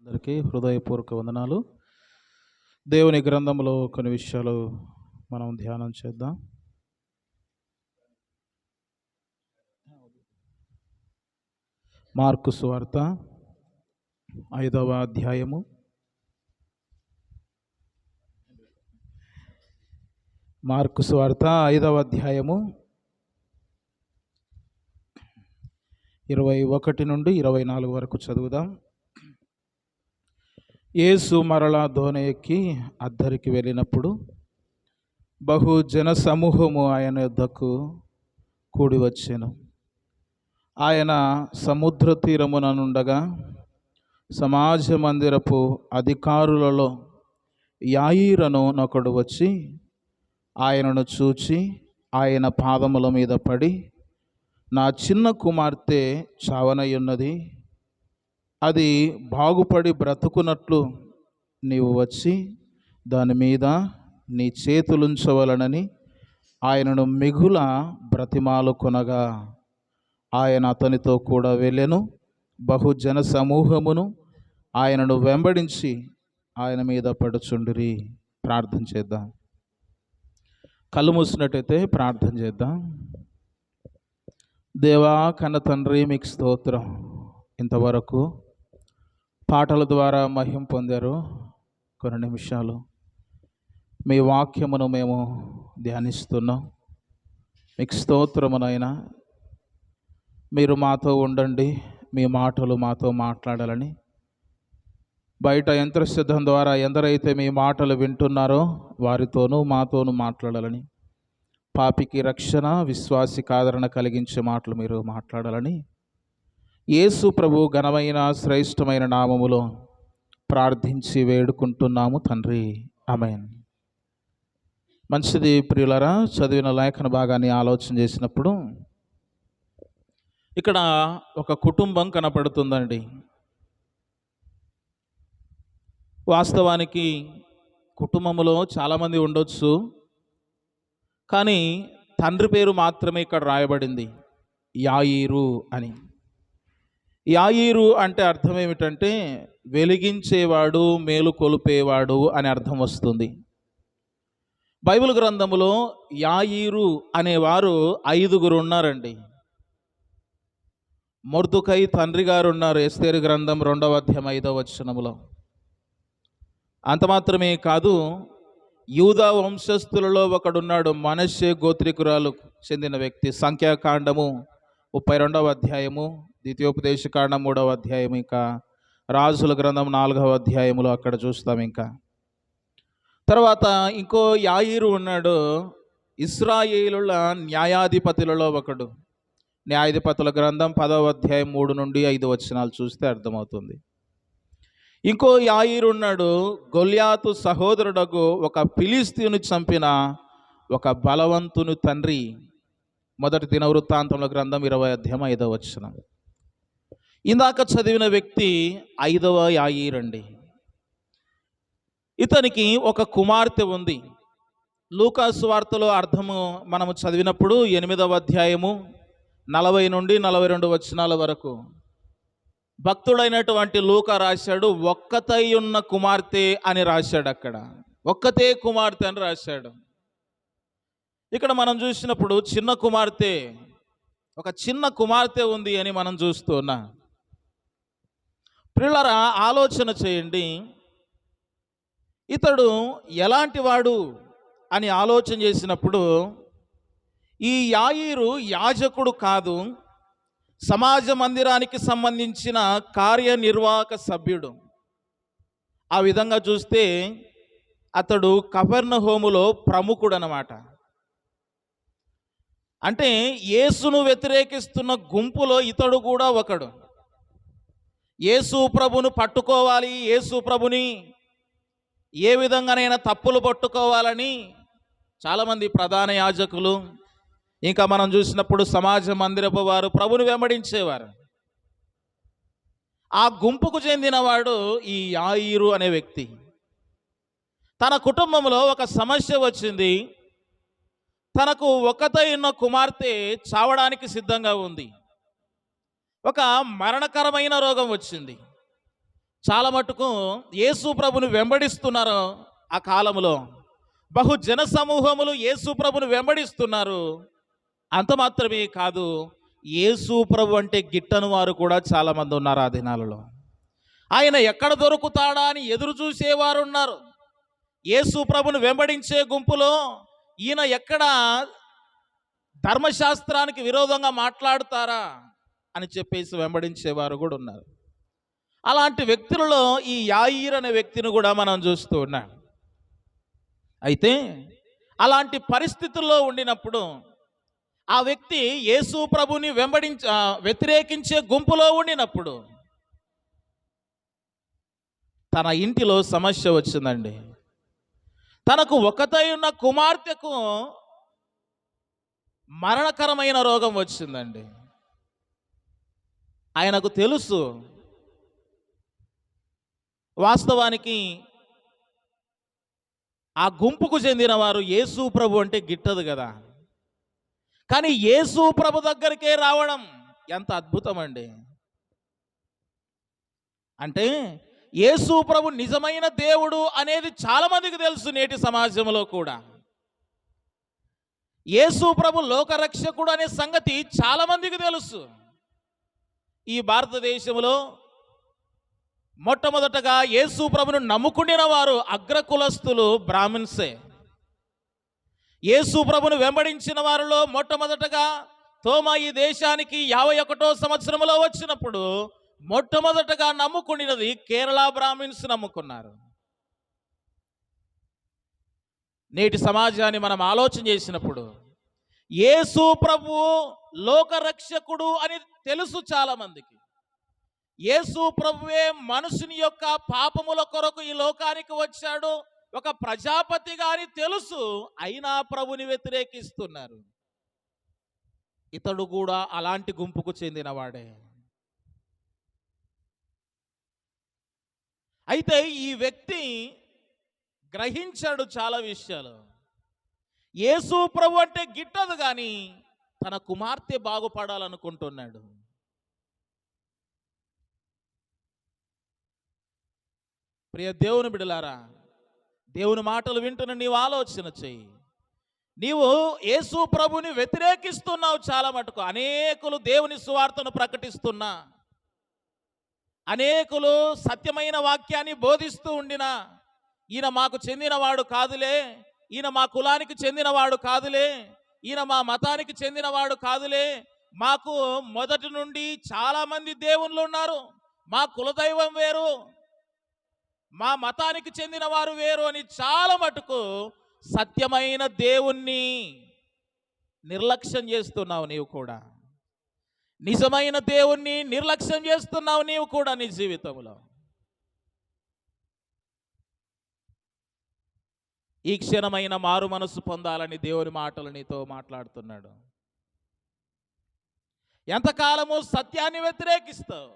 అందరికీ హృదయపూర్వక వందనాలు. దేవుని గ్రంథంలో కొన్ని విషయాలు మనం ధ్యానం చేద్దాం. మార్కు సువార్త 5వ అధ్యాయము. మార్కు సువార్త 5వ అధ్యాయము 21 నుండి 24 వరకు చదువుదాం. యేసు మరలా దోణి ఎక్కి అద్దరికి వెళ్ళినప్పుడు బహు జన సమూహము ఆయన యొద్దకు కూడి వచ్చెను. ఆయన సముద్ర తీరమున నుండగా సమాజ మందిరపు అధికారులలో యాయీరను నొకడు వచ్చి ఆయనను చూచి ఆయన పాదముల మీద పడి, నా చిన్న కుమార్తె చావనయున్నది, అది బాగుపడి బ్రతుకున్నట్లు నీవు వచ్చి దాని మీద నీ చేతులుంచవలనని ఆయనను మిగుల బ్రతిమాలు కొనగా, ఆయన అతనితో కూడా వెళ్ళెను. బహుజన సమూహమును ఆయనను వెంబడించి ఆయన మీద పడుచుండిరి. ప్రార్థన చేద్దాం. కళ్ళు మూసినట్టయితే ప్రార్థన చేద్దాం. దేవా కన్న తండ్రి, మీకు స్తోత్రం. ఇంతవరకు పాటల ద్వారా మహిమ పొందారు. కొన్ని నిమిషాలు మీ వాక్యమును మేము ధ్యానిస్తున్నాం. మీకు స్తోత్రమునైనా మీరు మాతో ఉండండి, మీ మాటలు మాతో మాట్లాడాలని, బయట యంత్రసిద్ధం ద్వారా ఎందరైతే మీ మాటలు వింటున్నారో వారితోనూ మాతోనూ మాట్లాడాలని, పాపికి రక్షణ, విశ్వాసికి ఆదరణ కలిగించే మాటలు మీరు మాట్లాడాలని యేసు ప్రభు ఘనమైన శ్రేష్టమైన నామములో ప్రార్థించి వేడుకుంటున్నాము తండ్రి. ఆమేన్. మంచిది ప్రియులరా, చదివిన లేఖన భాగాన్ని ఆలోచన చేసినప్పుడు ఇక్కడ ఒక కుటుంబం కనపడుతుందండి. వాస్తవానికి కుటుంబంలో చాలామంది ఉండొచ్చు, కానీ తండ్రి పేరు మాత్రమే ఇక్కడ రాయబడింది, యాయీరు అని. యాయీరు అంటే అర్థం ఏమిటంటే వెలిగించేవాడు, మేలు కొలిపేవాడు అని అర్థం వస్తుంది. బైబిల్ గ్రంథములో యాయీరు అనేవారు 5గురు ఉన్నారండి. మొర్దుకై తండ్రి గారు ఉన్నారు, ఎస్తేరు గ్రంథం 2వ అధ్యాయం 5వ వచనములో. అంత మాత్రమే కాదు, యూదా వంశస్థులలో ఒకడున్నాడు, మనష్షే గోత్రికురాలు చెందిన వ్యక్తి. సంఖ్యాకాండము 32వ అధ్యాయము, ద్వితీయోపదేశకాండం 3వ అధ్యాయం, ఇంకా రాజుల గ్రంథం 4వ అధ్యాయములో అక్కడ చూస్తాం. ఇంకా తర్వాత ఇంకో యాయీరు ఉన్నాడు, ఇశ్రాయేలుల న్యాయాధిపతులలో ఒకడు. న్యాయాధిపతుల గ్రంథం 10వ అధ్యాయం 3 నుండి 5 వచనాలు చూస్తే అర్థమవుతుంది. ఇంకో యాయీరు ఉన్నాడు, గొల్యాతు సహోదరుడకు ఒక ఫిలిస్తీయుని చంపిన ఒక బలవంతుని తండ్రి. మొదటి దినవృత్తాంతముల గ్రంథం 20వ అధ్యాయం 5వ వచనం. ఇందాక చదివిన వ్యక్తి 5వ యాయీరు అండి. ఇతనికి ఒక కుమార్తె ఉంది. లూకా సువార్తలో అర్థము మనము చదివినప్పుడు 8వ అధ్యాయము 40 నుండి 42 వచనాల వరకు భక్తుడైనటువంటి లూకా రాశాడు, ఒక్కతై ఉన్న కుమార్తె అని రాశాడు. అక్కడ ఒక్కతే కుమార్తె అని రాశాడు. ఇక్కడ మనం చూసినప్పుడు చిన్న కుమార్తె, ఒక చిన్న కుమార్తె ఉంది అని మనం చూస్తున్నా. ప్రియులారా, ఆలోచన చేయండి, ఇతడు ఎలాంటి వాడు అని ఆలోచన చేసినప్పుడు ఈ యాయీరు యాజకుడు కాదు, సమాజ మందిరానికి సంబంధించిన కార్యనిర్వాహక సభ్యుడు. ఆ విధంగా చూస్తే అతడు కపెర్నహూములో ప్రముఖుడు అన్నమాట. అంటే యేసును వ్యతిరేకిస్తున్న గుంపులో ఇతడు కూడా ఒకడు. యేసు ప్రభును పట్టుకోవాలి, యేసు ప్రభుని ఏ విధంగానైనా తప్పులు పట్టుకోవాలని చాలామంది ప్రధాన యాజకులు, ఇంకా మనం చూసినప్పుడు సమాజ మందిరపు వారు ప్రభుని వెంబడించేవారు. ఆ గుంపుకు చెందినవాడు ఈ యాయీరు అనే వ్యక్తి. తన కుటుంబంలో ఒక సమస్య వచ్చింది. తనకు ఒక్కతై ఉన్న కుమార్తె చావడానికి సిద్ధంగా ఉంది. ఒక మరణకరమైన రోగం వచ్చింది. చాలా మటుకు యేసు ప్రభుని వెంబడిస్తున్నారు. ఆ కాలంలో బహు జన సమూహములు యేసు ప్రభుని వెంబడిస్తున్నారు. అంత మాత్రమే కాదు, యేసు ప్రభు అంటే గిట్టని వారు కూడా చాలా మంది ఉన్నారు ఆ దినాలలో. ఆయన ఎక్కడ దొరుకుతాడా అని ఎదురు చూసేవారు ఉన్నారు. యేసు ప్రభుని వెంబడించే గుంపులో ఈయన ఎక్కడ ధర్మశాస్త్రానికి విరోధంగా మాట్లాడుతారా అని చెప్పేసి వెంబడించేవారు కూడా ఉన్నారు. అలాంటి వ్యక్తులలో ఈ యాయీర్ అనే వ్యక్తిని కూడా మనం చూస్తూ ఉన్నాం. అయితే అలాంటి పరిస్థితుల్లో ఉండినప్పుడు ఆ వ్యక్తి యేసు ప్రభుని వ్యతిరేకించే గుంపులో ఉండినప్పుడు తన ఇంటిలో సమస్య వచ్చిందండి. తనకు ఒకతై ఉన్న కుమార్తెకు మరణకరమైన రోగం వచ్చిందండి. ఆయనకు తెలుసు వాస్తవానికి ఆ గుంపుకు చెందిన వారు యేసు ప్రభు అంటే గిట్టదు కదా. కానీ యేసు ప్రభు దగ్గరికే రావడం ఎంత అద్భుతం అండి. అంటే యేసు ప్రభు నిజమైన దేవుడు అనేది చాలా మందికి తెలుసు. నేటి సమాజంలో కూడా యేసు ప్రభు లోకరక్షకుడు అనే సంగతి చాలా మందికి తెలుసు. ఈ భారతదేశంలో మొట్టమొదటగా యేసు ప్రభును నమ్ముకునే వారు అగ్రకులస్తులు బ్రాహ్మిన్సే. యేసు ప్రభును వెంబడించిన వారిలో మొట్టమొదటగా తోమా ఈ దేశానికి 51వ సంవత్సరంలో వచ్చినప్పుడు మొట్టమొదటగా నమ్ముకున్నది కేరళ బ్రాహ్మిన్స్ నమ్ముకున్నారు. నేటి సమాజాన్ని మనం ఆలోచన చేసినప్పుడు యేసు ప్రభు లోకరక్షకుడు అని తెలుసు చాలా మందికి. యేసు ప్రభువే మనుషుని యొక్క పాపముల కొరకు ఈ లోకానికి వచ్చాడు, ఒక ప్రజాపతిగా అని తెలుసు. అయినా ప్రభుని వ్యతిరేకిస్తున్నారు. ఇతడు కూడా అలాంటి గుంపుకు చెందినవాడే. అయితే ఈ వ్యక్తి గ్రహించాడు చాలా విషయాలు. యేసు ప్రభు అంటే గిట్టదు కానీ తన కుమార్తె బాగుపడాలనుకుంటున్నాడు. ప్రియ దేవుని బిడ్డలారా, దేవుని మాటలు వింటున్న నీవు ఆలోచన చెయ్యి. నీవు యేసు ప్రభుని వ్యతిరేకిస్తున్నావు చాలా మటుకు. అనేకులు దేవుని సువార్తను ప్రకటిస్తున్నా, అనేకులు సత్యమైన వాక్యాన్ని బోధిస్తూ ఉండినా, ఈయన మాకు చెందినవాడు కాదులే, ఈయన మా కులానికి చెందినవాడు కాదులే, ఈయన మా మతానికి చెందినవాడు కాదులే, మాకు మొదటి నుండి చాలా మంది దేవుళ్ళు ఉన్నారు, మా కులదైవం వేరు, మా మతానికి చెందిన వారు వేరు అని చాలా మటుకు సత్యమైన దేవుణ్ణి నిర్లక్ష్యం చేస్తున్నావు నీవు కూడా. నిజమైన దేవుణ్ణి నిర్లక్ష్యం చేస్తున్నావు నీవు కూడా నీ జీవితంలో. ఈ క్షణమైన మారు మనసు పొందాలని దేవుని మాటలు నీతో మాట్లాడుతున్నాడు. ఎంతకాలము సత్యాన్ని వ్యతిరేకిస్తావు?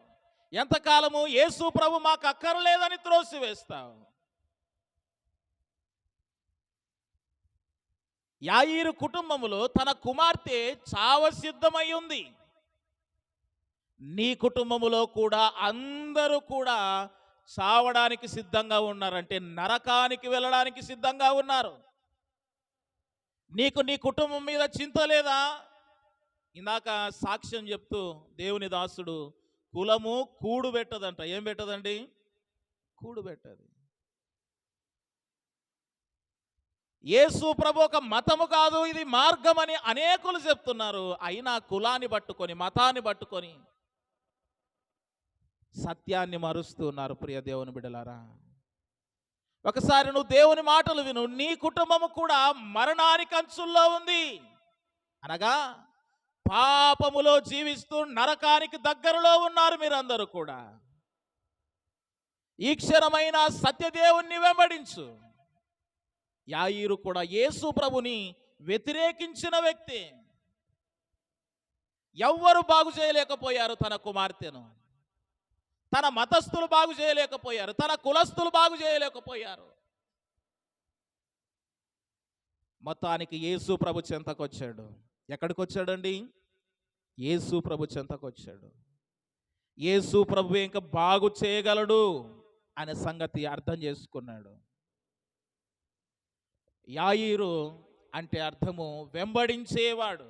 ఎంతకాలము యేసు ప్రభు మాకు అక్కర్లేదని త్రోసివేస్తావు? యాయీరు కుటుంబములో తన కుమార్తె చావ సిద్ధమై ఉంది. నీ కుటుంబములో కూడా అందరూ కూడా చావడానికి సిద్ధంగా ఉన్నారంటే నరకానికి వెళ్ళడానికి సిద్ధంగా ఉన్నారు. నీకు నీ కుటుంబం మీద చింత లేదా? ఇందాక సాక్ష్యం చెప్తూ దేవుని దాసుడు కులము కూడు పెట్టదంట. ఏం పెట్టదండి? కూడు పెట్టదు. యేసు ప్రభు ఒక మతము కాదు, ఇది మార్గం అని అనేకులు చెప్తున్నారు. అయినా కులాన్ని పట్టుకొని, మతాన్ని పట్టుకొని సత్యాన్ని మరుస్తున్నారు. ప్రియ దేవుని బిడ్డలారా, ఒకసారి నువ్వు దేవుని మాటలు విను. నీ కుటుంబము కూడా మరణానికి అంచుల్లో ఉంది. అనగా పాపములో జీవిస్తూ నరకానికి దగ్గరలో ఉన్నారు మీరందరూ కూడా. ఈ క్షణమైన సత్యదేవుణ్ణి వెంబడించు. యాయీరు కూడా యేసు ప్రభుని వ్యతిరేకించిన వ్యక్తి. ఎవ్వరు బాగు చేయలేకపోయారు తన కుమార్తెను. తన మతస్థులు బాగు చేయలేకపోయారు, తన కులస్థులు బాగు చేయలేకపోయారు. మొత్తానికి యేసు ప్రభు చెంతకొచ్చాడు. ఎక్కడికి వచ్చాడండి? యేసు ప్రభు చెంతకొచ్చాడు. యేసు ప్రభువే ఇంకా బాగు చేయగలడు అనే సంగతి అర్థం చేసుకున్నాడు. యాయీరు అంటే అర్థము వెంబడించేవాడు.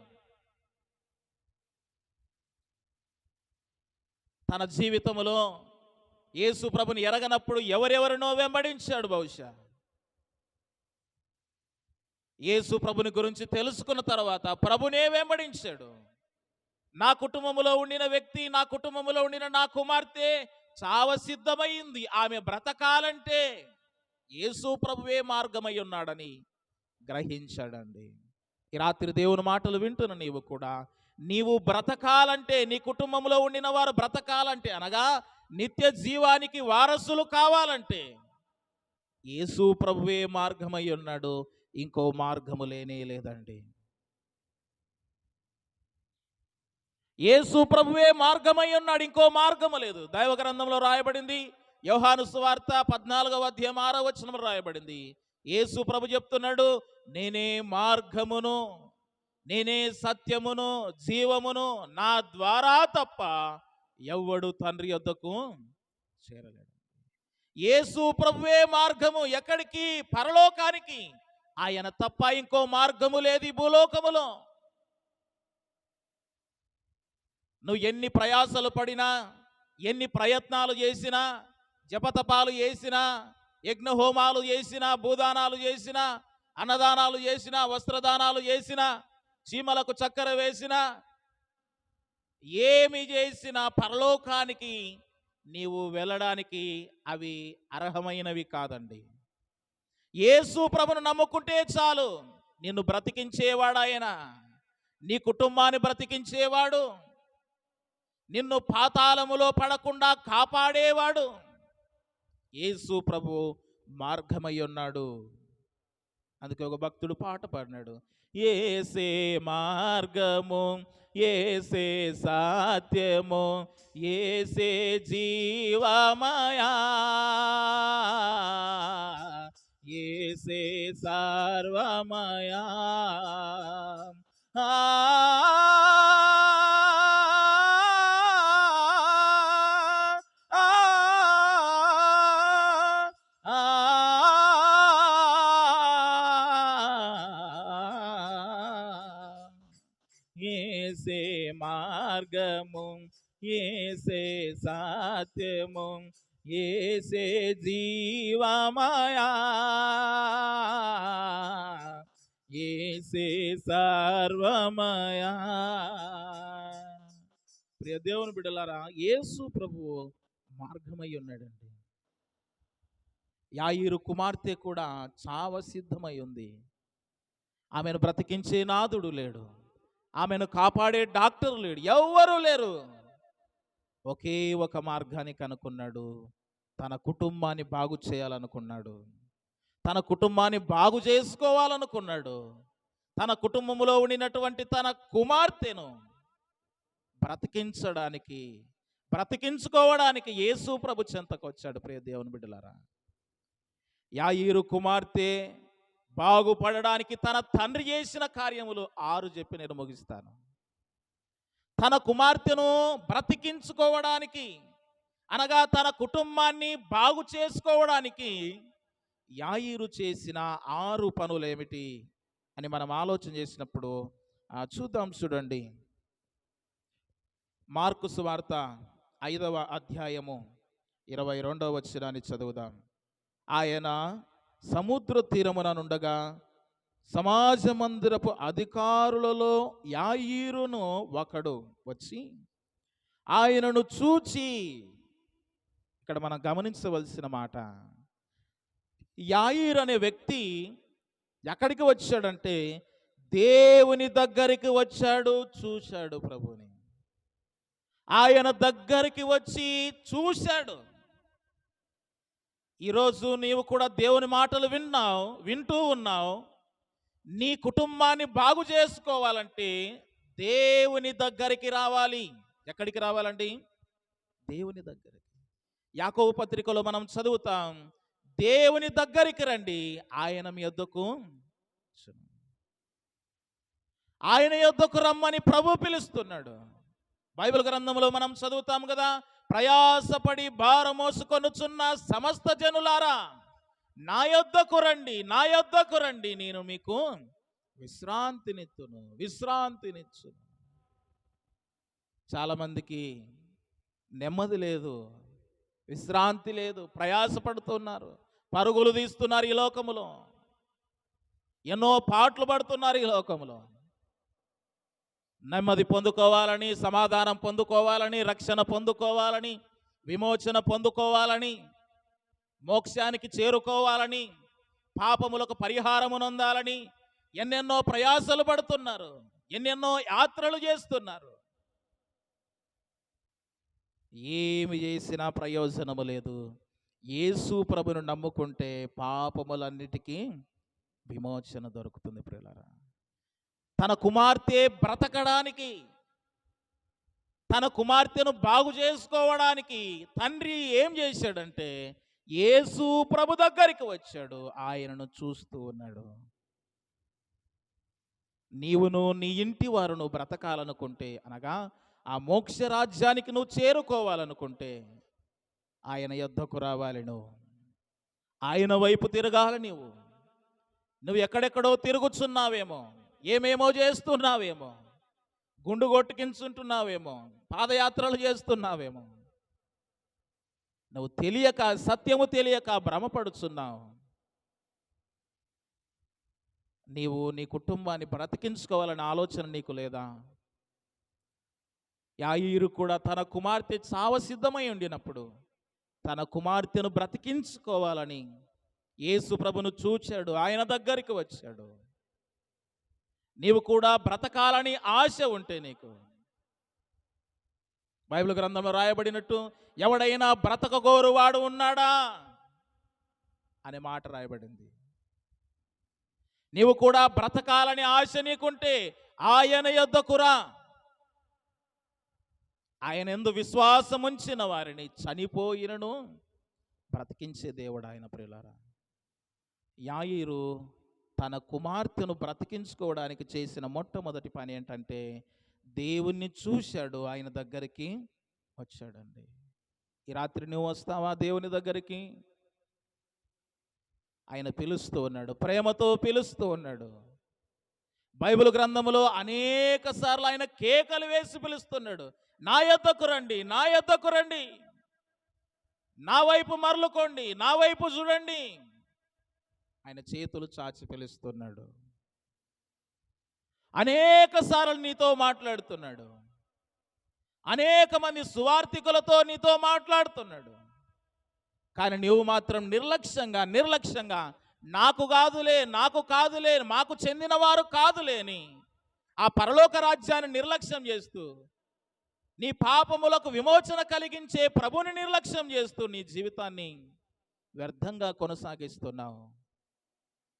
తన జీవితంలో యేసు ప్రభుని ఎరగనప్పుడు ఎవరెవరినో వెంబడించాడు. బహుశా యేసు ప్రభుని గురించి తెలుసుకున్న తర్వాత ప్రభునే వెంబడించాడు. నా కుటుంబంలో ఉండిన వ్యక్తి, నా కుటుంబంలో ఉండిన నా కుమార్తె చావ సిద్ధమైంది, ఆమె బ్రతకాలంటే యేసు ప్రభువే మార్గమై ఉన్నాడని గ్రహించాడండి. ఈ రాత్రి దేవుని మాటలు వింటున్న నీవు కూడా, నీవు బ్రతకాలంటే, నీ కుటుంబంలో ఉండిన వారు బ్రతకాలంటే, అనగా నిత్య జీవానికి వారసులు కావాలంటే యేసు ప్రభువే మార్గమై ఉన్నాడు, ఇంకో మార్గము లేనే లేదండి. యేసు ప్రభువే మార్గమై ఉన్నాడు, ఇంకో మార్గము లేదు. దైవ గ్రంథంలో రాయబడింది, యోహాను సువార్త 14వ అధ్యాయం 6వ వచనంలో రాయబడింది. యేసు ప్రభు చెప్తున్నాడు, నేనే మార్గమును, నేనే సత్యమును, జీవమును, నా ద్వారా తప్ప ఎవ్వడు తండ్రి యొద్దకు చేరలేడు. యేసు ప్రభువే మార్గము. ఎక్కడికి? పరలోకానికి. ఆయన తప్ప ఇంకో మార్గము లేదు ఈ భూలోకములో. నువ్వు ఎన్ని ప్రయాసలు పడినా, ఎన్ని ప్రయత్నాలు చేసినా, జపతపాలు చేసినా, యజ్ఞహోమాలు చేసినా, భూదానాలు చేసినా, అన్నదానాలు చేసినా, వస్త్రదానాలు చేసినా, చీమలకు చక్కెర వేసినా, ఏమి చేసినా పరలోకానికి నీవు వెళ్ళడానికి అవి అర్హమైనవి కాదండి. యేసు ప్రభును నమ్ముకుంటే చాలు. నిన్ను బ్రతికించేవాడు ఆయన, నీ కుటుంబాన్ని బ్రతికించేవాడు, నిన్ను పాతాళములో పడకుండా కాపాడేవాడు యేసు ప్రభు మార్గమై ఉన్నాడు. అందుకే ఒక భక్తుడు పాట పాడినాడు, యేసే మార్గము, యేసే సత్యము, యేసే జీవమయా, యేసే సర్వమయా. యేసే మార్గము, యేసే సత్యము, యేసే జీవమయా, యేసే సర్వమయా. ప్రియ దేవుని బిడ్డలారా, యేసు ప్రభువు మార్గమై ఉన్నాడండి. యాయీరు కుమార్తె కూడా చావ సిద్ధమై ఉంది. ఆమెను బ్రతికించే నాదుడు లేడు, ఆమెను కాపాడే డాక్టర్ లేడు, ఎవ్వరూ లేరు. ఒకే ఒక మార్గాన్ని కనుక్కున్నాడు. తన కుటుంబాన్ని బాగు చేయాలనుకున్నాడు, తన కుటుంబాన్ని బాగు చేసుకోవాలనుకున్నాడు. తన కుటుంబంలో ఉండినటువంటి తన కుమార్తెను బ్రతికించుకోవడానికి యేసు ప్రభు చెంతకు వచ్చాడు. ప్రియ దేవుని బిడ్డలారా, యాయీరు కుమార్తె బాగుపడడానికి తన తండ్రి చేసిన కార్యములు 6 చెప్పి నేను ముగిస్తాను. తన కుమార్తెను బ్రతికించుకోవడానికి, అనగా తన కుటుంబాన్ని బాగు చేసుకోవడానికి యాయీరు చేసిన 6 పనులు ఏమిటి అని మనం ఆలోచన చేసినప్పుడు చూద్దాం. చూడండి, మార్కు సువార్త 5వ అధ్యాయము 22వ వచనాన్ని చదువుదాం. ఆయన సముద్ర తీరమున నుండగా సమాజ మందిరపు అధికారులలో యాయీరును ఒకడు వచ్చి ఆయనను చూచి, ఇక్కడ మనం గమనించవలసిన మాట, యాయీరు అనే వ్యక్తి ఎక్కడికి వచ్చాడంటే దేవుని దగ్గరికి వచ్చాడు, చూశాడు ప్రభుని. ఆయన దగ్గరికి వచ్చి చూశాడు. ఈరోజు నీవు కూడా దేవుని మాటలు వింటూ ఉన్నావు. నీ కుటుంబాన్ని బాగు చేసుకోవాలంటే దేవుని దగ్గరికి రావాలి. ఎక్కడికి రావాలండి? దేవుని దగ్గరికి. యాకోబు పత్రికలో మనం చదువుతాం, దేవుని దగ్గరికి రండి, ఆయన మీ యొద్దకు, ఆయన యొద్దకు రమ్మని ప్రభు పిలుస్తున్నాడు. బైబిల్ గ్రంథంలో మనం చదువుతాం కదా, ప్రయాసపడి భారమోసుకొనుచున్న సమస్త జనులారా, నా యొద్దకు రండి, నా యొద్దకు రండి, నేను మీకు విశ్రాంతినిచ్చును. చాలామందికి నెమ్మది లేదు, విశ్రాంతి లేదు, ప్రయాసపడుతున్నారు, పరుగులు తీస్తున్నారు ఈ లోకములో, ఎన్నో పాటలు పడుతున్నారు ఈ లోకములో. నెమ్మది పొందుకోవాలని, సమాధానం పొందుకోవాలని, రక్షణ పొందుకోవాలని, విమోచన పొందుకోవాలని, మోక్షానికి చేరుకోవాలని, పాపములకు పరిహారమునందాలని ఎన్నెన్నో ప్రయాసలు పడుతున్నారు, ఎన్నెన్నో యాత్రలు చేస్తున్నారు. ఏమి చేసినా ప్రయోజనము లేదు. యేసు ప్రభును నమ్ముకుంటే పాపములన్నిటికీ విమోచన దొరుకుతుంది ప్రియులారా. తన కుమార్తె బ్రతకడానికి, తన కుమార్తెను బాగు చేసుకోవడానికి తండ్రి ఏం చేశాడంటే యేసు ప్రభు దగ్గరికి వచ్చాడు, ఆయనను చూస్తూ ఉన్నాడు. నీవును నీ ఇంటి వారును బ్రతకాలనుకుంటే, అనగా ఆ మోక్ష రాజ్యానికి నువ్వు చేరుకోవాలనుకుంటే ఆయన యొద్దకు రావాలి. నువ్వు ఆయన వైపు తిరగాలి. నువ్వు ఎక్కడెక్కడో తిరుగుచున్నావేమో, ఏమేమో చేస్తున్నావేమో, గుండు కొట్టుకించుంటున్నావేమో, పాదయాత్రలు చేస్తున్నావేమో, నువ్వు తెలియక, సత్యము తెలియక భ్రమపడుచున్నావు. నీవు నీ కుటుంబాన్ని బ్రతికించుకోవాలనే ఆలోచన నీకు లేదా? యాయీరు కూడా తన కుమార్తె చావ సిద్ధమై ఉండినప్పుడు తన కుమార్తెను బ్రతికించుకోవాలని యేసు ప్రభును చూచాడు, ఆయన దగ్గరికి వచ్చాడు. నీవు కూడా బ్రతకాలని ఆశ ఉంటే నీకు, బైబిల్ గ్రంథంలో రాయబడినట్టు ఎవడైనా బ్రతకగోరువాడు ఉన్నాడా అనే మాట రాయబడింది. నీవు కూడా బ్రతకాలని ఆశ నీకుంటే ఆయన యొద్దకు రా. ఆయన యందు విశ్వాసం ఉంచిన వారిని చనిపోయినను బ్రతికించే దేవుడు ఆయన. ప్రియులారా, యాయీరు తన కుమార్తెను బ్రతికించుకోవడానికి చేసిన మొట్టమొదటి పని ఏంటంటే దేవుణ్ణి చూశాడు, ఆయన దగ్గరికి వచ్చాడండి. ఈ రాత్రి నువ్వు వస్తావా దేవుని దగ్గరికి? ఆయన పిలుస్తూ ఉన్నాడు, ప్రేమతో పిలుస్తూ ఉన్నాడు. బైబిల్ గ్రంథములో అనేక సార్లు ఆయన కేకలు వేసి పిలుస్తున్నాడు, నా యొద్దకు రండి, నా యొద్దకు రండి, నా వైపు మరలుకోండి, నా వైపు చూడండి. ఆయన చేతులు చాచి పిలుస్తున్నాడు. అనేక సార్లు నీతో మాట్లాడుతున్నాడు, అనేక మంది సువార్థికులతో నీతో మాట్లాడుతున్నాడు. కానీ నీవు మాత్రం నిర్లక్ష్యంగా నాకు కాదులే, మాకు చెందిన వారు కాదులేని ఆ పరలోక రాజ్యాన్ని నిర్లక్ష్యం చేస్తూ, నీ పాపములకు విమోచన కలిగించే ప్రభుని నిర్లక్ష్యం చేస్తూ నీ జీవితాన్ని వ్యర్థంగా కొనసాగిస్తున్నావు.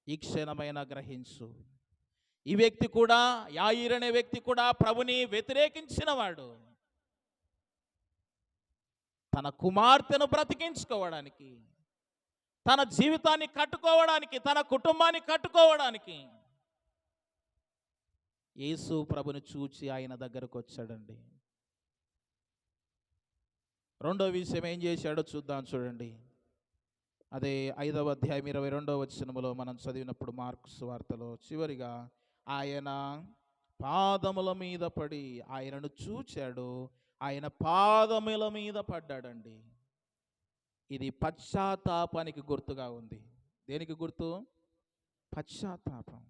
ఈ క్షణమైన గ్రహించు. ఈ వ్యక్తి కూడా, యాయీరు అనే వ్యక్తి కూడా ప్రభుని వ్యతిరేకించిన వాడు. తన కుమార్తెను బ్రతికించుకోవడానికి, తన జీవితాన్ని కట్టుకోవడానికి, తన కుటుంబాన్ని కట్టుకోవడానికి యేసు ప్రభుని చూచి ఆయన దగ్గరకు వచ్చాడండి. రెండో విషయం ఏం చేశాడో చూద్దాం, చూడండి. అదే 5వ అధ్యాయం 22వ వచనములో మనం చదివినప్పుడు, మార్కు సువార్తలో చివరిగా ఆయన పాదముల మీద పడి ఆయనను చూచాడు, ఆయన పాదముల మీద పడ్డాడండి. ఇది పశ్చాత్తాపానికి గుర్తుగా ఉంది. దేనికి గుర్తు? పశ్చాత్తాపం,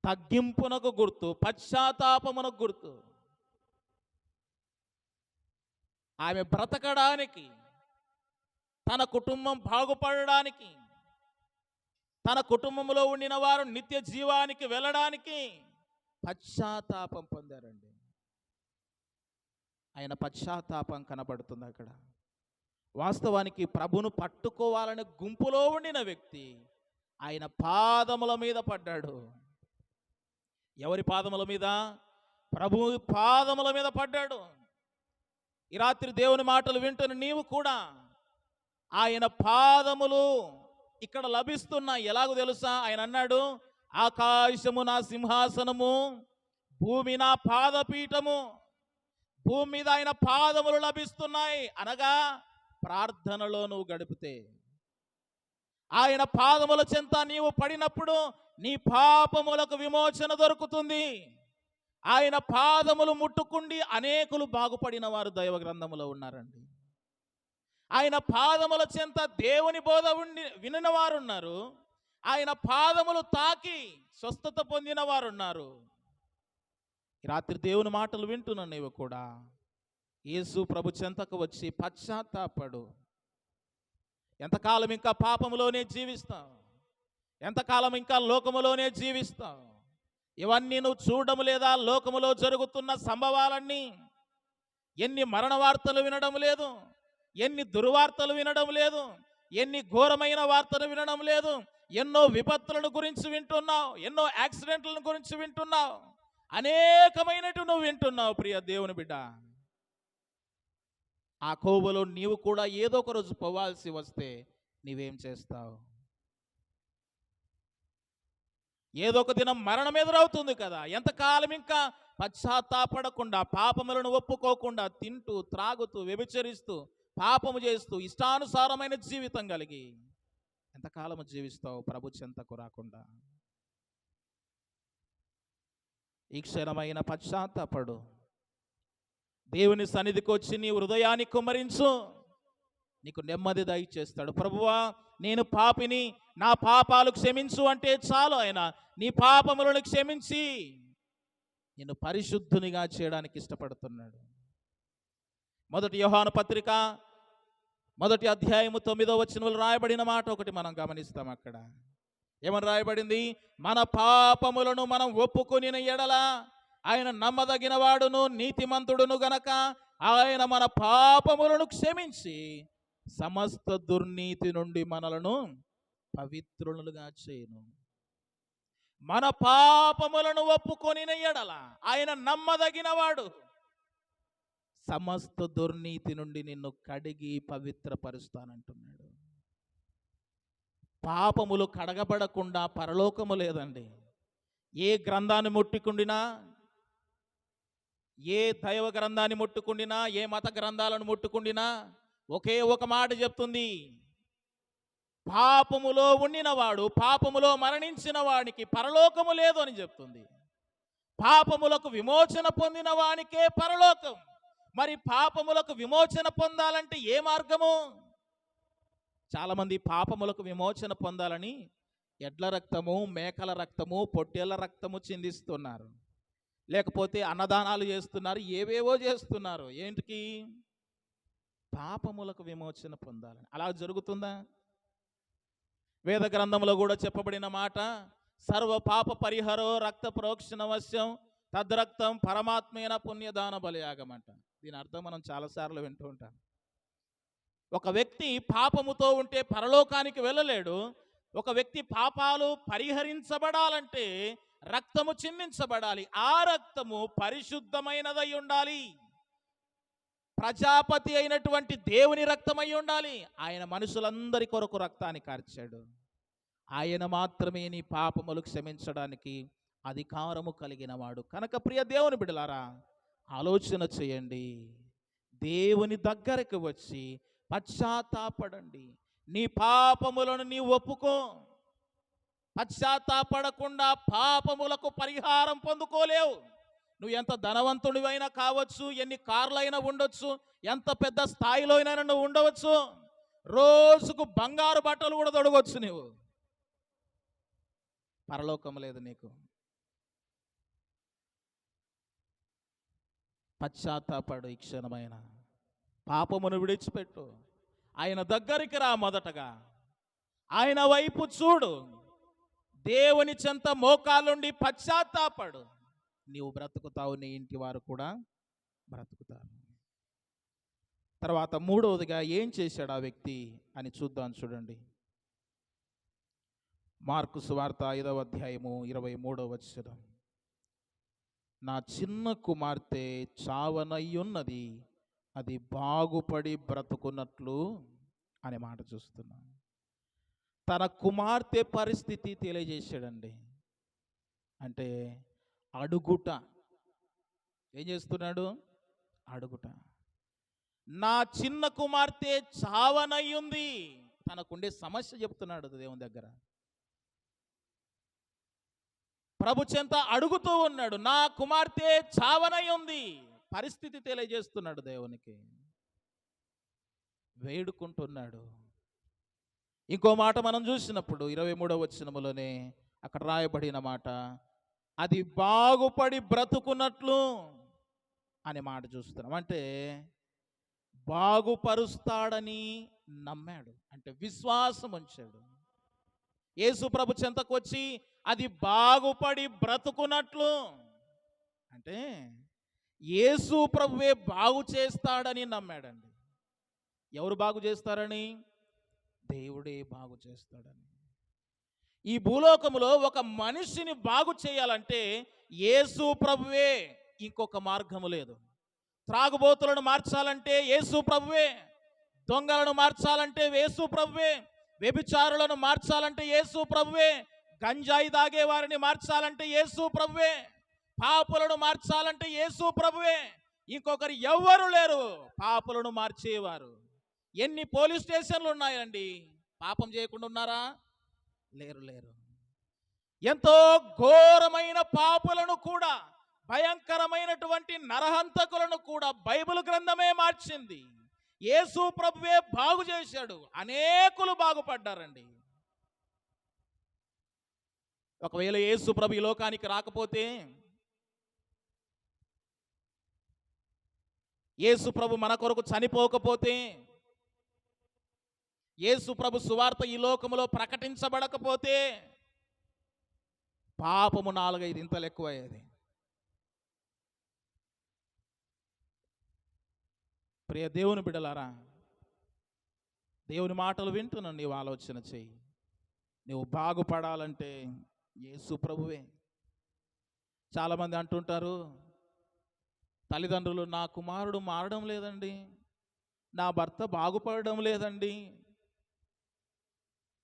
తగ్గింపునకు గుర్తు, పశ్చాత్తాపమునకు గుర్తు. ఆమె బ్రతకడానికి, తన కుటుంబం బాగుపడడానికి, తన కుటుంబంలో ఉండిన వారు నిత్య జీవానికి వెళ్ళడానికి పశ్చాత్తాపం పొందారండి. ఆయన పశ్చాత్తాపం కనబడుతుంది అక్కడ. వాస్తవానికి ప్రభును పట్టుకోవాలని గుంపులో ఉండిన వ్యక్తి ఆయన పాదముల మీద పడ్డాడు. ఎవరి పాదముల మీద? ప్రభు పాదముల మీద పడ్డాడు. ఈ రాత్రి దేవుని మాటలు వింటున్న నీవు కూడా ఆయన పాదములు ఇక్కడ లభిస్తున్నాయి. ఎలాగో తెలుసా? ఆయన అన్నాడు, ఆకాశము నా సింహాసనము, భూమి నా పాదపీఠము, భూమి మీద ఆయన పాదములు లభిస్తున్నాయి అనగా ప్రార్థనలో నువ్వు గడిపితే, ఆయన పాదముల చెంత నీవు పడినప్పుడు నీ పాపములకు విమోచన దొరుకుతుంది. ఆయన పాదములు ముట్టుకుండి అనేకులు బాగుపడిన వారు దైవ గ్రంథములో ఉన్నారండి. ఆయన పాదముల చెంత దేవుని బోధ వినిన వారు ఉన్నారు. ఆయన పాదములు తాకి స్వస్థత పొందిన వారు ఉన్నారు. రాత్రి దేవుని మాటలు వింటున్నాను నీవు కూడా. యేసు ప్రభు చెంతకు వచ్చి పశ్చాత్తాపడు. ఎంతకాలం ఇంకా పాపములోనే జీవిస్తావు? ఎంతకాలం ఇంకా లోకములోనే జీవిస్తావు? ఇవన్నీ నువ్వు చూడడం లేదా? లోకములో జరుగుతున్న సంభవాలన్నీ, ఎన్ని మరణ వార్తలు వినడం లేదు, ఎన్ని దుర్వార్తలు వినడం లేదు, ఎన్ని ఘోరమైన వార్తలు వినడం లేదు, ఎన్నో విపత్తులను గురించి వింటున్నావు, ఎన్నో యాక్సిడెంట్లను గురించి వింటున్నావు, అనేకమైనటు నువ్వు వింటున్నావు. ప్రియ దేవుని బిడ్డ, ఆ కోవలో నీవు కూడా ఏదో ఒక రోజు పోవాల్సి వస్తే నీవేం చేస్తావు? ఏదో ఒక దినం మరణం ఎదురవుతుంది కదా. ఎంతకాలం ఇంకా పశ్చాత్తాపడకుండా, పాపములను ఒప్పుకోకుండా, తింటూ త్రాగుతూ వ్యభిచరిస్తూ పాపము చేస్తూ ఇష్టానుసారమైన జీవితం కలిగి ఎంతకాలము జీవిస్తావు ప్రభు చెంతకు రాకుండా? ఈ క్షణమైన పశ్చాత్తాపడు. దేవుని సన్నిధికి వచ్చి నీ హృదయాన్ని కుమ్మరించు. నీకు నెమ్మది దయచేస్తాడు. ప్రభువా, నేను పాపిని, నా పాపాలు క్షమించు అంటే చాలు. ఆయన నీ పాపములను క్షమించి నిన్ను పరిశుద్ధునిగా చేయడానికి ఇష్టపడుతున్నాడు. మొదటి యోహాను పత్రిక 1వ అధ్యాయము 9వ వచనంలో రాయబడిన మాట ఒకటి మనం గమనిస్తాం. అక్కడ ఏమని రాయబడింది? మన పాపములను మనం ఒప్పుకొని ఎడల ఆయన నమ్మదగిన వాడును నీతిమంతుడును గనక ఆయన మన పాపములను క్షమించి సమస్త దుర్నీతి నుండి మనలను పవిత్రులుగా చేయును. మన పాపములను ఒప్పుకొని ఎడల ఆయన నమ్మదగిన వాడు, సమస్త దుర్నీతి నుండి నిన్ను కడిగి పవిత్రపరుస్తానంటున్నాడు. పాపములు కడగబడకుండా పరలోకము లేదండి. ఏ గ్రంథాన్ని ముట్టుకుండినా, ఏ దైవ గ్రంథాన్ని ముట్టుకుండినా, ఏ మత గ్రంథాలను ముట్టుకుండినా ఒకే ఒక మాట చెప్తుంది: పాపములో ఉండినవాడు, పాపములో మరణించిన వాడికి పరలోకము లేదు అని చెప్తుంది. పాపములకు విమోచన పొందిన వానికే పరలోకం. మరి పాపములకు విమోచన పొందాలంటే ఏ మార్గము? చాలామంది పాపములకు విమోచన పొందాలని ఎడ్ల రక్తము, మేకల రక్తము, పొట్టేళ్ల రక్తము చిందిస్తున్నారు. లేకపోతే అన్నదానాలు చేస్తున్నారు, ఏవేవో చేస్తున్నారు. ఏంటికి? పాపములకు విమోచన పొందాలని. అలా జరుగుతుందా? వేద గ్రంథంలో కూడా చెప్పబడిన మాట, సర్వ పాప పరిహరో రక్త ప్రోక్షణవశ్యం తద్రక్తం పరమాత్మైన పుణ్యదాన బలియాగమంట. దీని అర్థం మనం చాలాసార్లు వింటూ ఉంటాం. ఒక వ్యక్తి పాపముతో ఉంటే పరలోకానికి వెళ్ళలేడు. ఒక వ్యక్తి పాపాలు పరిహరించబడాలంటే రక్తము చిందించబడాలి. ఆ రక్తము పరిశుద్ధమైనదై ఉండాలి. ప్రజాపతి అయినటువంటి దేవుని రక్తమై ఉండాలి. ఆయన మనుషులందరి కొరకు రక్తాన్ని కార్చాడు. ఆయన మాత్రమే నీ పాపములు క్షమించడానికి అధికారము కలిగిన వాడు. కనుక ప్రియ దేవుని బిడ్డలారా, ఆలోచన చేయండి. దేవుని దగ్గరకు వచ్చి పశ్చాత్తాపడండి. నీ పాపములను నీవు ఒప్పుకో. పశ్చాత్తాపడకుండా పాపములకు పరిహారం పొందుకోలేవు. నువ్వు ఎంత ధనవంతుడివైనా కావచ్చు, ఎన్ని కార్లైనా ఉండొచ్చు, ఎంత పెద్ద స్థాయిలో అయినా నువ్వు ఉండవచ్చు, రోజుకు బంగారు బట్టలు కూడా తొడగొచ్చు, నువ్వు పరలోకం లేదు నీకు. పశ్చాత్తాపడు. ఈ క్షణమైన పాపమును విడిచిపెట్టు. ఆయన దగ్గరికి రా. మొదటగా ఆయన వైపు చూడు. దేవుని చెంత మోకాలుండి పశ్చాత్తాపడు. నీవు బ్రతుకుతావు, నీ ఇంటి వారు కూడా బ్రతుకుతారు. తర్వాత మూడవదిగా ఏం చేశాడు ఆ వ్యక్తి అని చూద్దాం. చూడండి, మార్కు సువార్త 5వ అధ్యాయము 23వ వచనం. నా చిన్న కుమార్తె చావనయ్యున్నది, అది బాగుపడి బ్రతుకున్నట్లు అనే మాట చూస్తున్నాం. తన కుమార్తె పరిస్థితి తెలియజేశాడండి. అంటే అడుగుట. ఏం చేస్తున్నాడు? అడుగుట. నా చిన్న కుమార్తె చావనయ్యుంది. తనకుండే సమస్య చెప్తున్నాడు దేవుని దగ్గర. ప్రభు చెంత అడుగుతూ ఉన్నాడు, నా కుమార్తె చావనయ్యుంది. పరిస్థితి తెలియజేస్తున్నాడు దేవునికి, వేడుకుంటున్నాడు. ఇంకో మాట మనం చూసినప్పుడు 23వ వచనములోనే అక్కడ రాయబడిన మాట, అది బాగుపడి బ్రతుకున్నట్లు అనే మాట చూస్తున్నాం. అంటే బాగుపరుస్తాడని నమ్మాడు, అంటే విశ్వాసం ఉంచాడు. యేసు ప్రభు చెంతకు వచ్చి అది బాగుపడి బ్రతుకున్నట్లు, అంటే యేసు ప్రభువే బాగు చేస్తాడని నమ్మాడండి. ఎవరు బాగు చేస్తారని? దేవుడే బాగు చేస్తాడని. ఈ భూలోకములో ఒక మనిషిని బాగు చేయాలంటే యేసు ప్రభువే, ఇంకొక మార్గము లేదు. త్రాగుబోతులను మార్చాలంటే యేసు ప్రభువే, దొంగలను మార్చాలంటే యేసు ప్రభువే, వ్యభిచారులను మార్చాలంటే యేసు ప్రభువే, గంజాయి తాగే వారిని మార్చాలంటే యేసు ప్రభువే, పాపులను మార్చాలంటే యేసు ప్రభువే. ఇంకొకరు ఎవ్వరు లేరు పాపులను మార్చేవారు. ఎన్ని పోలీస్ స్టేషన్లు ఉన్నాయండి, పాపం చేయకుండా ఉన్నారా? లేరు లేరు. ఎంతో ఘోరమైన పాపులను కూడా, భయంకరమైనటువంటి నరహంతకులను కూడా బైబిల్ గ్రంథమే మార్చింది. యేసు ప్రభువే బాగు చేశాడు, అనేకులు బాగుపడ్డారండి. ఒకవేళ యేసు ప్రభు ఈ లోకానికి రాకపోతే, యేసు ప్రభు మన కొరకు చనిపోకపోతే, యేసు ప్రభు సువార్త ఈ లోకములో ప్రకటించబడకపోతే పాపము 4-5 ఇంతలు ఎక్కువయ్యేది. ప్రియ దేవుని బిడ్డలారా, దేవుని మాటలు వింటున్నా నీవు ఆలోచన చెయ్యి. నువ్వు బాగుపడాలంటే యేసు ప్రభువే. చాలామంది అంటుంటారు, తల్లిదండ్రులు నా కుమారుడు మారడం లేదండి, నా భర్త బాగుపడడం లేదండి.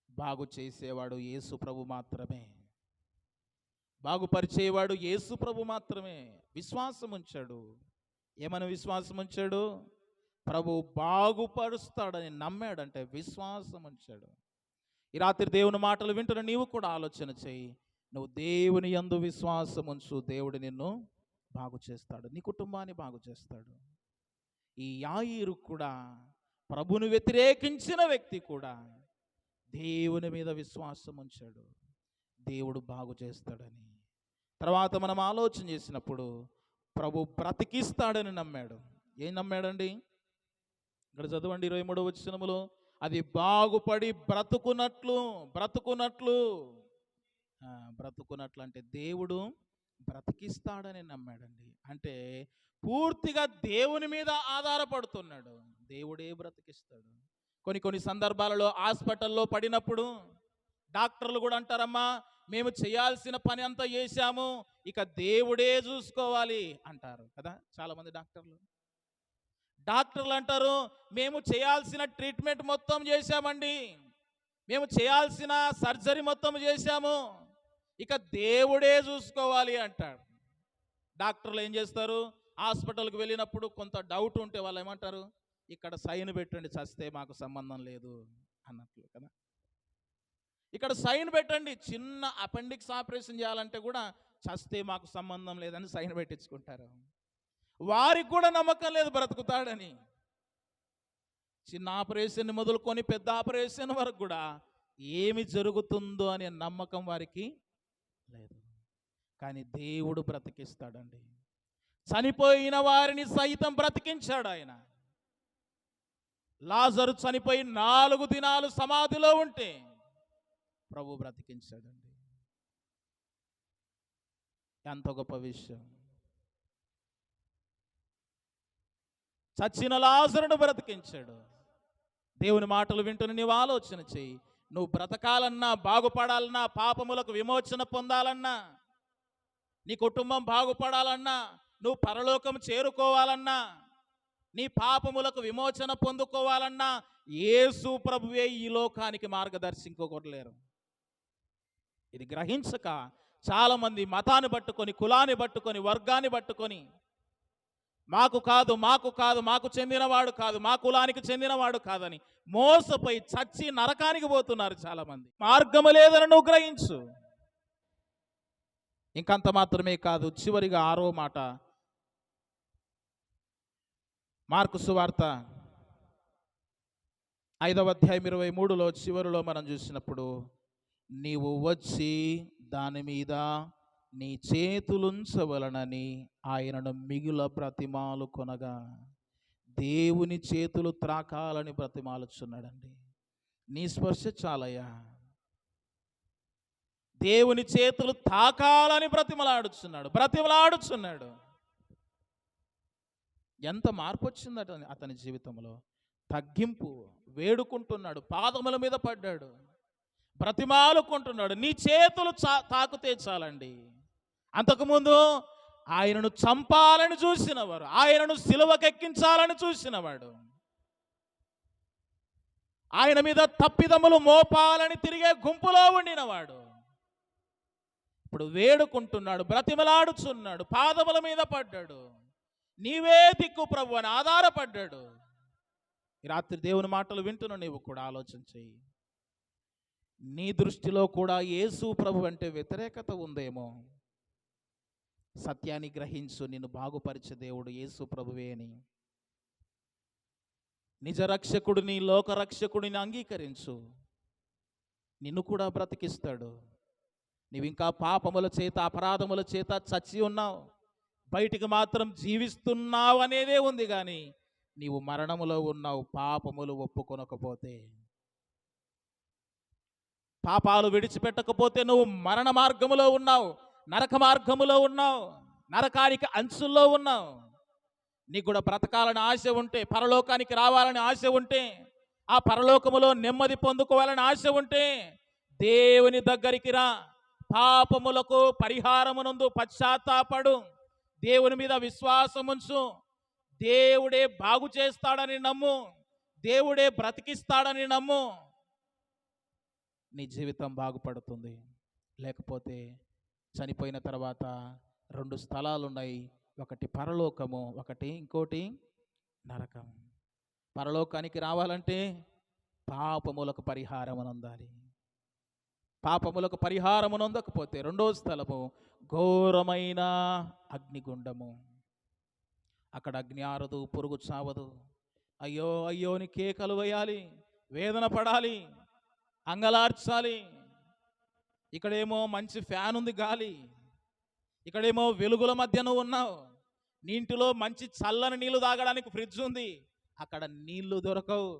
బాగు చేసేవాడు యేసు ప్రభు మాత్రమే, బాగుపరిచేవాడు యేసు ప్రభు మాత్రమే. విశ్వాసం ఉంచాడు. ఏమని విశ్వాసం ఉంచాడు? ప్రభు బాగుపరుస్తాడని నమ్మాడంటే విశ్వాసం ఉంచాడు. ఈ రాత్రి దేవుని మాటలు వింటున్న నీవు కూడా ఆలోచన చేయి. నువ్వు దేవుని యందు విశ్వాసం ఉంచు, దేవుడు నిన్ను బాగు చేస్తాడు, నీ కుటుంబాన్ని బాగు చేస్తాడు. ఈ యాయీరు కూడా, ప్రభుని వ్యతిరేకించిన వ్యక్తి కూడా దేవుని మీద విశ్వాసం ఉంచాడు, దేవుడు బాగు చేస్తాడని. తర్వాత మనం ఆలోచన చేసినప్పుడు ప్రభు బ్రతికిస్తాడని నమ్మాడు. ఏం నమ్మాడండి? ఇక్కడ చదవండి 23వ వచనములో, అది బాగుపడి బ్రతుకున్నట్లు. బ్రతుకున్నట్లు బ్రతుకున్నట్లు అంటే దేవుడు బ్రతికిస్తాడని నమ్మాడండి. అంటే పూర్తిగా దేవుని మీద ఆధారపడుతున్నాడు, దేవుడే బ్రతికిస్తాడు. కొన్ని సందర్భాలలో హాస్పిటల్లో పడినప్పుడు డాక్టర్లు కూడా అంటారమ్మా, మేము చేయాల్సిన పని అంతా చేశాము, ఇక దేవుడే చూసుకోవాలి అంటారు కదా. చాలామంది డాక్టర్లు అంటారు, మేము చేయాల్సిన ట్రీట్మెంట్ మొత్తం చేశామండి, మేము చేయాల్సిన సర్జరీ మొత్తం చేశాము, ఇక దేవుడే చూసుకోవాలి అంటాడు. డాక్టర్లు ఏం చేస్తారు? హాస్పిటల్కి వెళ్ళినప్పుడు కొంత డౌట్ ఉంటే వాళ్ళు ఏమంటారు? ఇక్కడ సైన్ పెట్టండి, చస్తే మాకు సంబంధం లేదు అన్నట్లు కదా. ఇక్కడ సైన్ పెట్టండి, చిన్న అపెండిక్స్ ఆపరేషన్ చేయాలంటే కూడా చస్తే మాకు సంబంధం లేదని సైన్ పెట్టించుకుంటారు. వారికి కూడా నమ్మకం లేదు బ్రతుకుతాడని. చిన్న ఆపరేషన్ మొదలుకొని పెద్ద ఆపరేషన్ వరకు కూడా ఏమి జరుగుతుందో అనే నమ్మకం వారికి లేదు. కానీ దేవుడు బ్రతికిస్తాడండి. చనిపోయిన వారిని సైతం బ్రతికించాడు ఆయన. లాజరు చనిపోయి 4 దినాలు సమాధిలో ఉంటే ప్రభు బ్రతికించాడండి. ఎంత గొప్ప విషయం! చచ్చిన లాజరును బ్రతికించాడు. దేవుని మాటలు వింటున్న నీవు ఆలోచన చెయ్యి. నువ్వు బ్రతకాలన్నా, బాగుపడాలన్నా, పాపములకు విమోచన పొందాలన్నా, నీ కుటుంబం బాగుపడాలన్నా, నువ్వు పరలోకం చేరుకోవాలన్నా, నీ పాపములకు విమోచన పొందుకోవాలన్నా యేసు ప్రభువే ఈ లోకానికి మార్గదర్శి, ఇంకొకరు లేరు. ఇది గ్రహించక చాలామంది మతాన్ని పట్టుకొని, కులాన్ని పట్టుకొని, వర్గాన్ని పట్టుకొని మాకు కాదు, మాకు కాదు, మాకు చెందినవాడు కాదు, మా కులానికి చెందినవాడు కాదని మోసపోయి చచ్చి నరకానికి పోతున్నారు చాలామంది. మార్గము లేదని నువ్వు గ్రహించు. ఇంకంత మాత్రమే కాదు, చివరిగా 6వ మాట, మార్కు సువార్త 5వ అధ్యాయం 23లో చివరిలో మనం చూసినప్పుడు, నీవు వచ్చి దాని మీద నీ చేతులుంచవలనని ఆయనను మిగుల బ్రతిమాలు కొనగా, దేవుని చేతులు త్రాకాలని బ్రతిమాలుచున్నాడండి. నీ స్పర్శ చాలయ్యా, దేవుని చేతులు తాకాలని బ్రతిమలాడుచున్నాడు. ఎంత మార్పు వచ్చిందట అతని జీవితంలో. తగ్గింపు, వేడుకుంటున్నాడు, పాదముల మీద పడ్డాడు, బ్రతిమాలుకుంటున్నాడు. నీ చేతులు తాకుతే చాలండి. అంతకుముందు ఆయనను చంపాలని చూసినవారు, ఆయనను సిలువకెక్కించాలని చూసినవాడు, ఆయన మీద తప్పిదములు మోపాలని తిరిగే గుంపులో ఉండినవాడు ఇప్పుడు వేడుకుంటున్నాడు, బ్రతిమలాడుచున్నాడు, పాదముల మీద పడ్డాడు, నీవే దిక్కు ప్రభు అని ఆధారపడ్డాడు. ఈ రాత్రి దేవుని మాటలు వింటున్న నీవు కూడా ఆలోచన చెయ్యి. నీ దృష్టిలో కూడా యేసు ప్రభు అంటే వ్యతిరేకత ఉందేమో. సత్యాన్ని గ్రహించు, నిన్ను బాగుపరిచే దేవుడు యేసు ప్రభువే అని. నిజ రక్షకుడిని, లోకరక్షకుడిని అంగీకరించు, నిన్ను కూడా బ్రతికిస్తాడు. నీవు ఇంకా పాపముల చేత, అపరాధముల చేత చచ్చి ఉన్నావు, బయటికి మాత్రం జీవిస్తున్నావు అనేదే ఉంది, కానీ నీవు మరణములో ఉన్నావు పాపములు ఒప్పుకొనకపోతే. పాపాలు విడిచిపెట్టకపోతే నువ్వు మరణ మార్గములో ఉన్నావు, నరక మార్గములో ఉన్నావు, నరకానికి అంచుల్లో ఉన్నావు. నీకు కూడా బ్రతకాలని ఆశ ఉంటే, పరలోకానికి రావాలని ఆశ ఉంటే, ఆ పరలోకములో నెమ్మది పొందుకోవాలని ఆశ ఉంటే దేవుని దగ్గరికి రా. పాపములకు పరిహారమునందు పశ్చాత్తాపడు, దేవుని మీద విశ్వాసముంచు, దేవుడే బాగు చేస్తాడని నమ్ము, దేవుడే బ్రతికిస్తాడని నమ్ము. నీ జీవితం బాగుపడుతుంది. లేకపోతే చనిపోయిన తర్వాత 2 స్థలాలు ఉన్నాయి, ఒకటి పరలోకము, ఇంకోటి నరకం. పరలోకానికి రావాలంటే పాపములకు పరిహారమునందాలి. పాపములకు పరిహారమునందకపోతే రెండో స్థలము ఘోరమైన అగ్నిగుండము. అక్కడ అగ్ని ఆరదు, పురుగు చావదు. అయ్యో అయ్యో అని కేకలు వేయాలి, వేదన పడాలి, అంగలార్చాలి. ఇక్కడేమో మంచి ఫ్యాన్ ఉంది, గాలి, ఇక్కడేమో వెలుగుల మధ్య నువ్వు ఉన్నావు. నీ ఇంటిలో మంచి చల్లని నీళ్లు తాగడానికి ఫ్రిడ్జ్ ఉంది, అక్కడ నీళ్లు దొరకవు.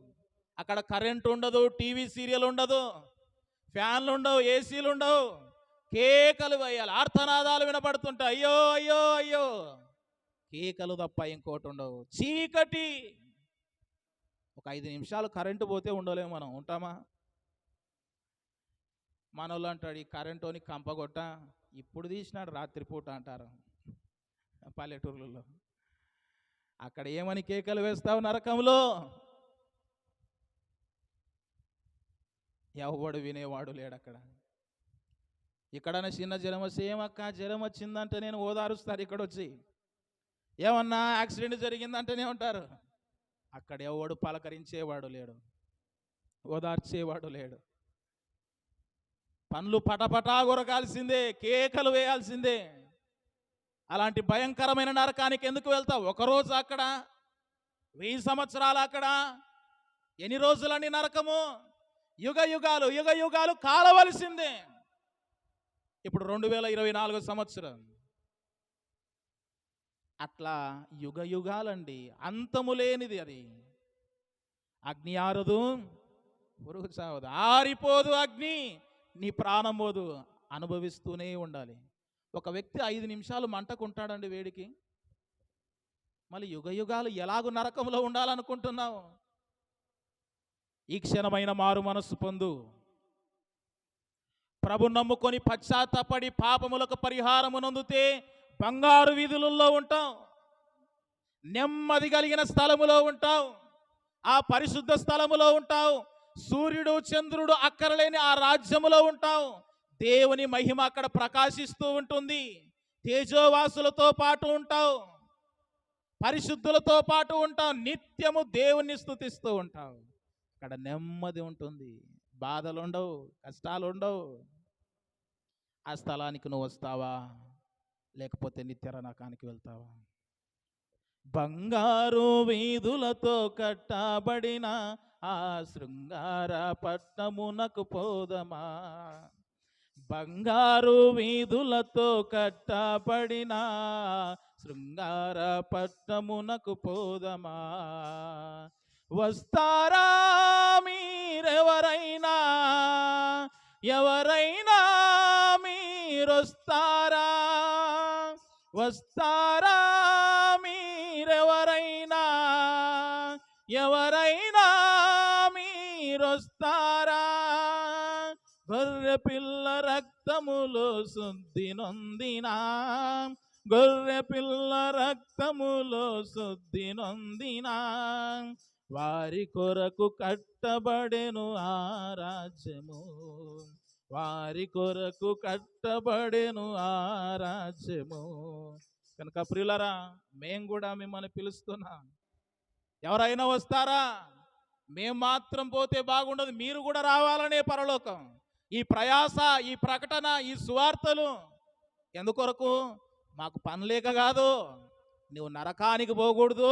అక్కడ కరెంట్ ఉండదు, టీవీ సీరియల్ ఉండదు, ఫ్యాన్లు ఉండవు, ఏసీలు ఉండవు. కేకలు వేయాలి, ఆర్తనాదాలు వినపడుతుంటాయి. అయ్యో అయ్యో అయ్యో, కేకలు తప్ప ఇంకోటి ఉండవు. చీకటి. ఒక 5 నిమిషాలు కరెంటు పోతే ఉండలేము మనం, ఉంటామా? మనోళ్ళు అంటాడు, ఈ కరెంటుని కంపగొట్ట, ఇప్పుడు తీసినాడు రాత్రిపూట అంటారు పల్లెటూర్లలో. అక్కడ ఏమని కేకలు వేస్తావు నరకంలో? ఎవడు వినేవాడు లేడు అక్కడ. ఇక్కడనే చిన్న జ్వరం వస్తే, ఏమక్క జ్వరం వచ్చిందంటే నేను ఓదారుస్తారు, ఇక్కడ వచ్చి ఏమన్నా యాక్సిడెంట్ జరిగిందంటేనే ఉంటారు. అక్కడ ఎవడు పలకరించేవాడు లేడు, ఓదార్చేవాడు లేడు. పండ్లు పటపటా కొరకాల్సిందే, కేకలు వేయాల్సిందే. అలాంటి భయంకరమైన నరకానికి ఎందుకు వెళ్తావు? ఒకరోజు అక్కడ, 1000 సంవత్సరాలు అక్కడ. ఎన్ని రోజులని నరకము? యుగ యుగాలు కాలవలసిందే. ఇప్పుడు 2024 సంవత్సరం. అట్లా యుగ యుగాలండి, అంతము లేనిది అది. అగ్ని ఆరదు, పురుగు చావదు, ఆరిపోదు అగ్ని, నీ ప్రాణం పోదు, అనుభవిస్తూనే ఉండాలి. ఒక వ్యక్తి 5 నిమిషాలు మంటకుంటాడండి వేడికి. మళ్ళీ యుగ యుగాలు ఎలాగూ నరకంలో ఉండాలనుకుంటున్నావు? ఈ క్షణమైన మారు మనస్సు పొందు. ప్రభు నమ్ముకొని పశ్చాత్తాపడి పాపములకు పరిహారము నొందితే బంగారు వీధులలో ఉంటావు, నెమ్మది కలిగిన స్థలములో ఉంటావు, ఆ పరిశుద్ధ స్థలములో ఉంటావు, సూర్యుడు చంద్రుడు అక్కరలేని ఆ రాజ్యములో ఉంటావు. దేవుని మహిమ అక్కడ ప్రకాశిస్తూ ఉంటుంది, తేజోవాసులతో పాటు ఉంటావు. పరిశుద్ధులతో పాటు ఉంటావు, నిత్యము దేవుణ్ణి స్తుతిస్తూ ఉంటావు. అక్కడ నెమ్మది ఉంటుంది, బాధలు ఉండవు, కష్టాలు ఉండవు. ఆ స్థలానికి నువ్వు వస్తావా, లేకపోతే నిత్య నరకానికి వెళ్తావా? బంగారు వీధులతో కట్టబడిన ఆ శృంగార పట్టణమునకు పోదమా. బంగారు వీధులతో కట్టబడిన శృంగార పట్టణమునకు పోదమా. వస్తారా మీరెవరైనా, ఎవరైనా మీరొస్తారా? వస్తారా మీరెవరైనా, ఎవరైనా మీరొస్తారా? గొర్రె పిల్ల రక్తములో శుద్ధి నొందినా, గొర్రె పిల్ల రక్తములో శుద్ధి నొందినా వారి కొరకు కట్టబడెను ఆ రాజ్యము, వారి కొరకు కట్టబడెను ఆ రాజ్యము. కనుక ప్రియులరా, మేము కూడా మిమ్మల్ని పిలుస్తున్నాం. ఎవరైనా వస్తారా? మేము మాత్రం పోతే బాగుండదు, మీరు కూడా రావాలనే పరలోకం. ఈ ప్రయాస, ఈ ప్రకటన, ఈ సువార్తలు ఎందుకొరకు? మాకు పని లేక కాదు. నువ్వు నరకానికి పోకూడదు,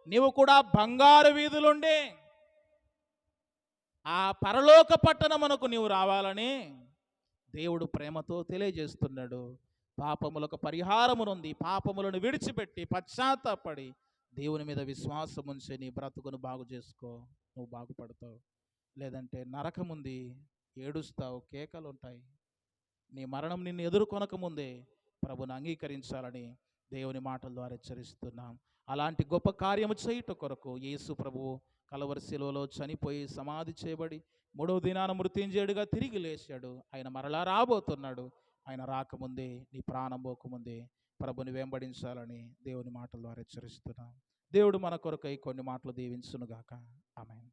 నీవు కూడా బంగారు వీధులుండి ఆ పరలోక పట్టణమునకు నీవు రావాలని దేవుడు ప్రేమతో తెలియజేస్తున్నాడు. పాపములకు పరిహారమునుంది. పాపములను విడిచిపెట్టి పశ్చాత్తాపడి దేవుని మీద విశ్వాసం ఉంచి నీ బ్రతుకును బాగు చేసుకో, నువ్వు బాగుపడతావు. లేదంటే నరకముంది, ఏడుస్తావు, కేకలు ఉంటాయి. నీ మరణం నిన్ను ఎదుర్కొనక ముందే ప్రభుని అంగీకరించాలని దేవుని మాటల ద్వారా హెచ్చరిస్తున్నాం. అలాంటి గొప్ప కార్యము చేయుట కొరకు యేసు ప్రభువు కలవరి శిలువలో చనిపోయి సమాధి చేయబడి 3వ దినాన మృత్యుంజయుడిగా తిరిగి లేచాడు. ఆయన మరలా రాబోతున్నాడు. ఆయన రాకముందే, నీ ప్రాణం పోకముందే ప్రభుని వెంబడించాలని దేవుని మాటల ద్వారా హెచ్చరిస్తున్నాం. దేవుడు మన కొరకై కొన్ని మాటలు దీవించునుగాక. ఆమేన్.